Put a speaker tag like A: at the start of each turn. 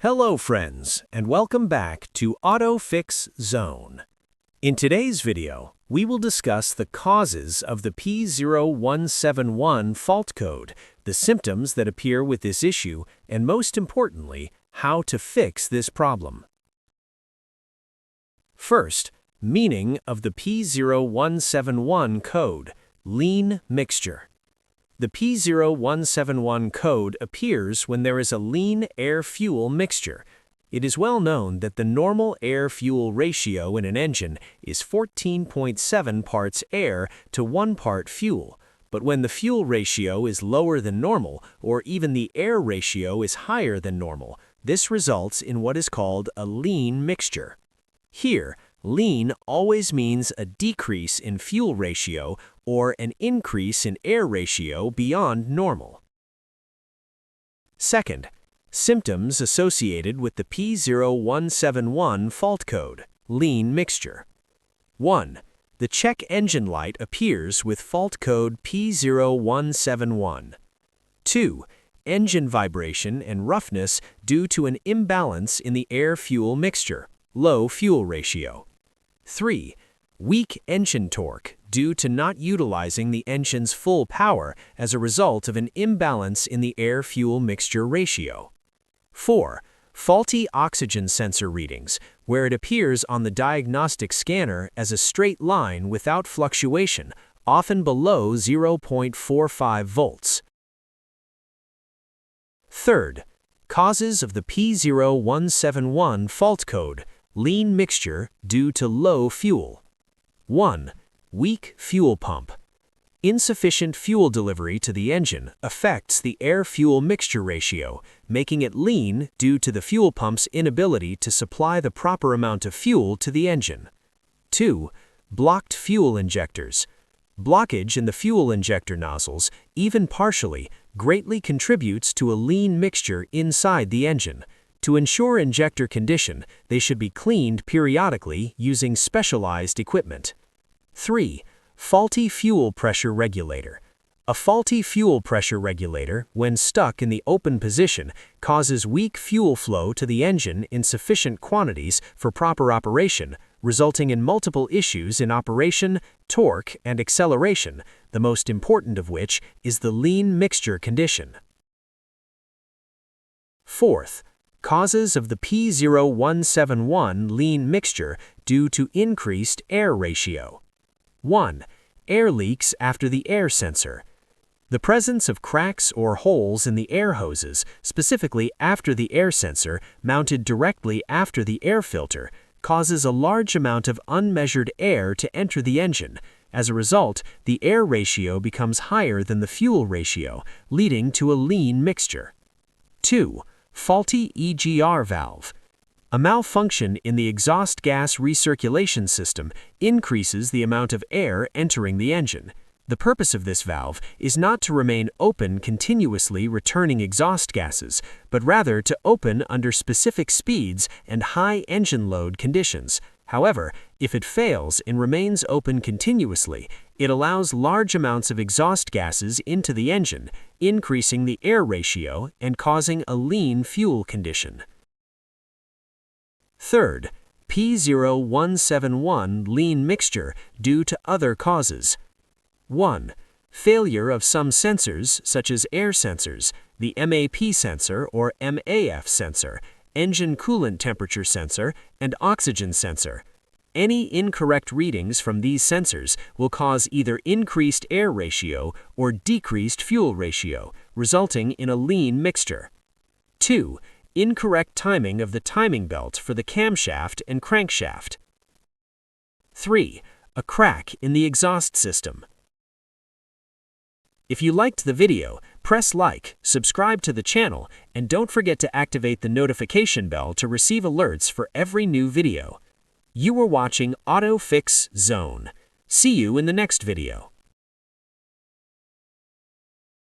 A: Hello friends, and welcome back to Auto Fix Zone. In today's video, we will discuss the causes of the P0171 fault code, the symptoms that appear with this issue, and most importantly, how to fix this problem. First, meaning of the P0171 code, lean mixture. The P0171 code appears when there is a lean air-fuel mixture. It is well known that the normal air-fuel ratio in an engine is 14.7 parts air to 1 part fuel, but when the fuel ratio is lower than normal, or even the air ratio is higher than normal, this results in what is called a lean mixture. Here, lean always means a decrease in fuel ratio or an increase in air ratio beyond normal. Second, symptoms associated with the P0171 fault code, lean mixture. 1. The check engine light appears with fault code P0171. 2. Engine vibration and roughness due to an imbalance in the air-fuel mixture, low fuel ratio. 3. Weak engine torque due to not utilizing the engine's full power as a result of an imbalance in the air-fuel mixture ratio. 4. Faulty oxygen sensor readings, where it appears on the diagnostic scanner as a straight line without fluctuation, often below 0.45 volts. Third, causes of the P0171 fault code, lean mixture due to low fuel. 1. Weak fuel pump. Insufficient fuel delivery to the engine affects the air-fuel mixture ratio, making it lean due to the fuel pump's inability to supply the proper amount of fuel to the engine. 2. Blocked fuel injectors. Blockage in the fuel injector nozzles, even partially, greatly contributes to a lean mixture inside the engine. To ensure injector condition, they should be cleaned periodically using specialized equipment. 3. Faulty fuel pressure regulator. A faulty fuel pressure regulator, when stuck in the open position, causes weak fuel flow to the engine in sufficient quantities for proper operation, resulting in multiple issues in operation, torque, and acceleration, the most important of which is the lean mixture condition. Fourth, causes of the P0171 lean mixture due to increased air ratio. 1. Air leaks after the air sensor. The presence of cracks or holes in the air hoses, specifically after the air sensor, mounted directly after the air filter, causes a large amount of unmeasured air to enter the engine. As a result, the air ratio becomes higher than the fuel ratio, leading to a lean mixture. 2. Faulty EGR valve. A malfunction in the exhaust gas recirculation system increases the amount of air entering the engine. The purpose of this valve is not to remain open continuously returning exhaust gases, but rather to open under specific speeds and high engine load conditions. However, if it fails and remains open continuously, it allows large amounts of exhaust gases into the engine, increasing the air ratio and causing a lean fuel condition. Third, P0171 lean mixture due to other causes. 1. Failure of some sensors such as air sensors, the MAP sensor or MAF sensor, engine coolant temperature sensor, and oxygen sensor. Any incorrect readings from these sensors will cause either increased air ratio or decreased fuel ratio, resulting in a lean mixture. 2. Incorrect timing of the timing belt for the camshaft and crankshaft. 3. A crack in the exhaust system. If you liked the video, press like, subscribe to the channel, and don't forget to activate the notification bell to receive alerts for every new video. You were watching Auto Fix Zone. See you in the next video.